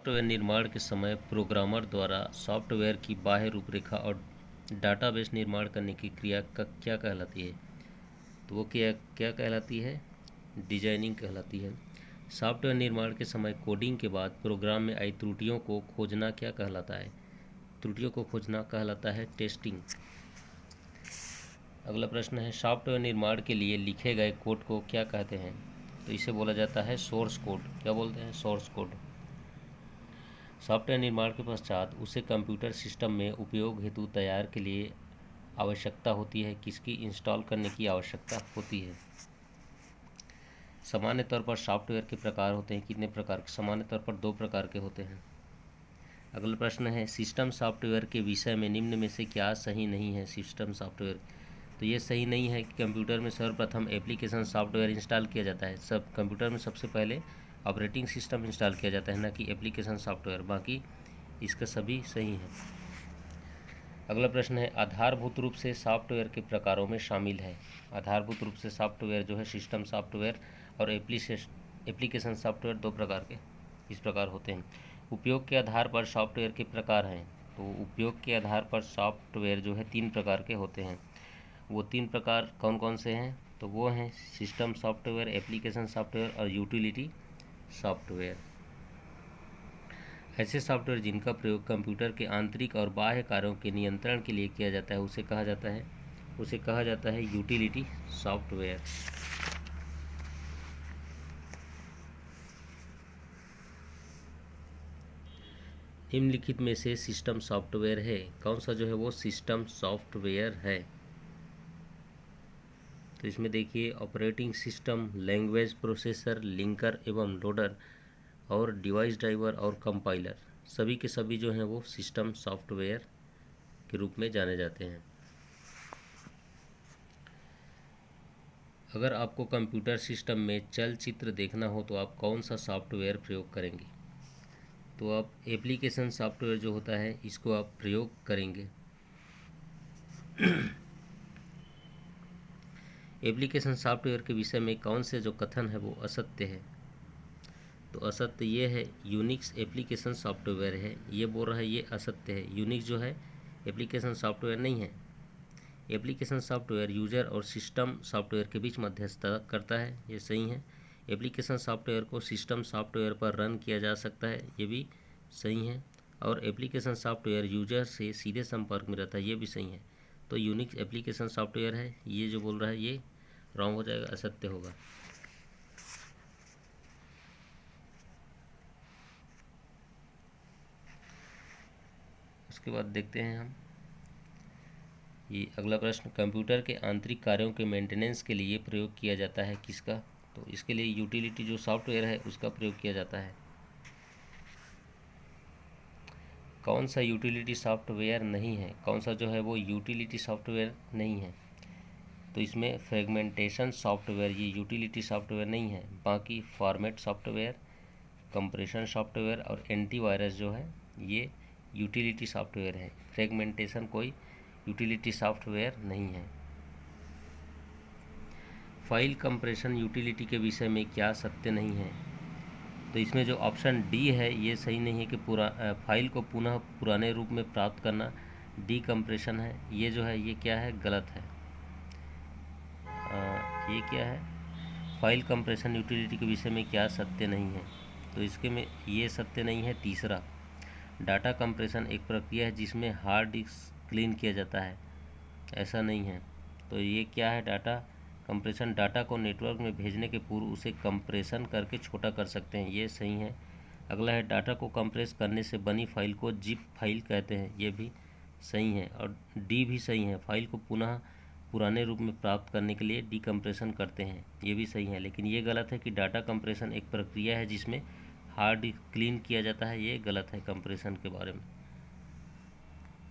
Software निर्माण के समय प्रोग्रामर द्वारा सॉफ्टवेयर की बाह्य रूपरेखा और डाटाबेस निर्माण करने की क्रिया का क्या कहलाती है? तो वो क्या क्या कहलाती है? डिजाइनिंग कहलाती है। सॉफ्टवेयर निर्माण के समय कोडिंग के बाद प्रोग्राम में आई त्रुटियों को खोजना क्या कहलाता है? त्रुटियों को खोजना कहलाता है टेस्टिंग। अगला प्रश्न है, सॉफ्टवेयर निर्माण के लिए लिखे गए कोड को क्या कहते हैं? तो इसे बोला जाता है सोर्स कोड। क्या बोलते हैं? Source code. सॉफ्टवेयर निर्माण के पश्चात उसे कंप्यूटर सिस्टम में उपयोग हेतु तैयार के लिए आवश्यकता होती है। किसकी इंस्टॉल करने की आवश्यकता होती है? सामान्य तौर पर सॉफ्टवेयर के प्रकार होते हैं। कितने प्रकार के? सामान्य तौर पर 2 प्रकार के होते हैं। अगला प्रश्न है, सिस्टम सॉफ्टवेयर के विषय में निम्न में से क्या सही नहीं है? सिस्टम सॉफ्टवेयर, तो ये सही नहीं है कि कंप्यूटर में सर्वप्रथम एप्लीकेशन सॉफ्टवेयर इंस्टॉल किया जाता है। सब कंप्यूटर में सबसे पहले ऑपरेटिंग सिस्टम इंस्टॉल किया जाता है, ना कि एप्लीकेशन सॉफ्टवेयर। बाकी इसका सभी सही है। अगला प्रश्न है, आधारभूत रूप से सॉफ्टवेयर के प्रकारों में शामिल है। आधारभूत रूप से सॉफ्टवेयर जो है सिस्टम सॉफ्टवेयर और एप्लीकेशन सॉफ्टवेयर 2 प्रकार के इस प्रकार होते हैं। उपयोग के आधार पर सॉफ्टवेयर के प्रकार हैं। तो उपयोग के आधार पर सॉफ्टवेयर जो है 3 प्रकार के होते हैं। वो 3 प्रकार कौन कौन से हैं? तो वो हैं सिस्टम सॉफ्टवेयर, एप्लीकेशन सॉफ्टवेयर और यूटिलिटी सॉफ्टवेयर। ऐसे सॉफ्टवेयर जिनका प्रयोग कंप्यूटर के आंतरिक और बाह्य कार्यों के नियंत्रण के लिए किया जाता है उसे कहा जाता है यूटिलिटी सॉफ्टवेयर। निम्नलिखित में से सिस्टम सॉफ्टवेयर है। कौन सा जो है वो सिस्टम सॉफ्टवेयर है? तो इसमें देखिए, operating system, language processor, linker एवं लोडर और डिवाइस ड्राइवर और कंपाइलर, सभी के सभी जो हैं वो सिस्टम सॉफ्टवेयर के रूप में जाने जाते हैं। अगर आपको कंप्यूटर सिस्टम में चलचित्र देखना हो तो आप कौन सा सॉफ्टवेयर प्रयोग करेंगे? तो आप एप्लीकेशन सॉफ्टवेयर जो होता है इसको आप प्रयोग करेंगे। एप्लीकेशन सॉफ्टवेयर के विषय में कौन से जो कथन है वो असत्य है? तो असत्य ये है, यूनिक्स एप्लीकेशन सॉफ्टवेयर है, ये बोल रहा है ये असत्य है। यूनिक्स जो है एप्लीकेशन सॉफ्टवेयर नहीं है। एप्लीकेशन सॉफ्टवेयर यूजर और सिस्टम सॉफ्टवेयर के बीच मध्यस्थता करता है, ये सही है। एप्लीकेशन सॉफ्टवेयर को सिस्टम सॉफ्टवेयर पर रन किया जा सकता है, ये भी सही है। और एप्लीकेशन सॉफ्टवेयर यूजर से सीधे संपर्क में रहता है, ये भी सही है। तो यूनिक्स एप्लीकेशन सॉफ्टवेयर है, ये जो बोल रहा है ये रॉन्ग हो जाएगा, असत्य होगा। उसके बाद देखते हैं हम ये अगला प्रश्न, कंप्यूटर के आंतरिक कार्यों के मेंटेनेंस के लिए प्रयोग किया जाता है किसका? तो इसके लिए यूटिलिटी जो सॉफ्टवेयर है उसका प्रयोग किया जाता है। कौन सा यूटिलिटी सॉफ्टवेयर नहीं है? कौन सा जो है वो यूटिलिटी सॉफ्टवेयर नहीं है? तो इसमें फ्रेगमेंटेशन सॉफ्टवेयर ये यूटिलिटी सॉफ्टवेयर नहीं है। बाकी फॉर्मेट सॉफ्टवेयर, कंप्रेशन सॉफ्टवेयर और एंटीवायरस जो है ये यूटिलिटी सॉफ्टवेयर है। फ्रेगमेंटेशन कोई यूटिलिटी सॉफ्टवेयर नहीं है। फाइल कंप्रेशन यूटिलिटी के विषय में क्या सत्य नहीं है? तो इसमें जो ऑप्शन डी है ये सही नहीं है कि फाइल को पुनः पुराने रूप में प्राप्त करना डीकम्प्रेशन है। ये जो है ये क्या है? गलत है। ये क्या है? फाइल कंप्रेशन यूटिलिटी के विषय में क्या सत्य नहीं है? तो इसके में ये सत्य नहीं है। तीसरा, डाटा कंप्रेशन एक प्रक्रिया है जिसमें हार्ड डिस्क क्लीन किया जाता है, ऐसा नहीं है। तो ये क्या है? डाटा कंप्रेशन डाटा को नेटवर्क में भेजने के पूर्व उसे कंप्रेशन करके छोटा कर सकते हैं, ये सही है। अगला है, डाटा को कंप्रेस करने से बनी फाइल को जिप फाइल कहते हैं, ये भी सही है। और डी भी सही है, फाइल को पुनः पुराने रूप में प्राप्त करने के लिए डीकम्प्रेशन करते हैं, ये भी सही है। लेकिन ये गलत है कि डाटा कंप्रेशन एक प्रक्रिया है जिसमें हार्ड डिस्क क्लीन किया जाता है, ये गलत है कंप्रेशन के बारे में।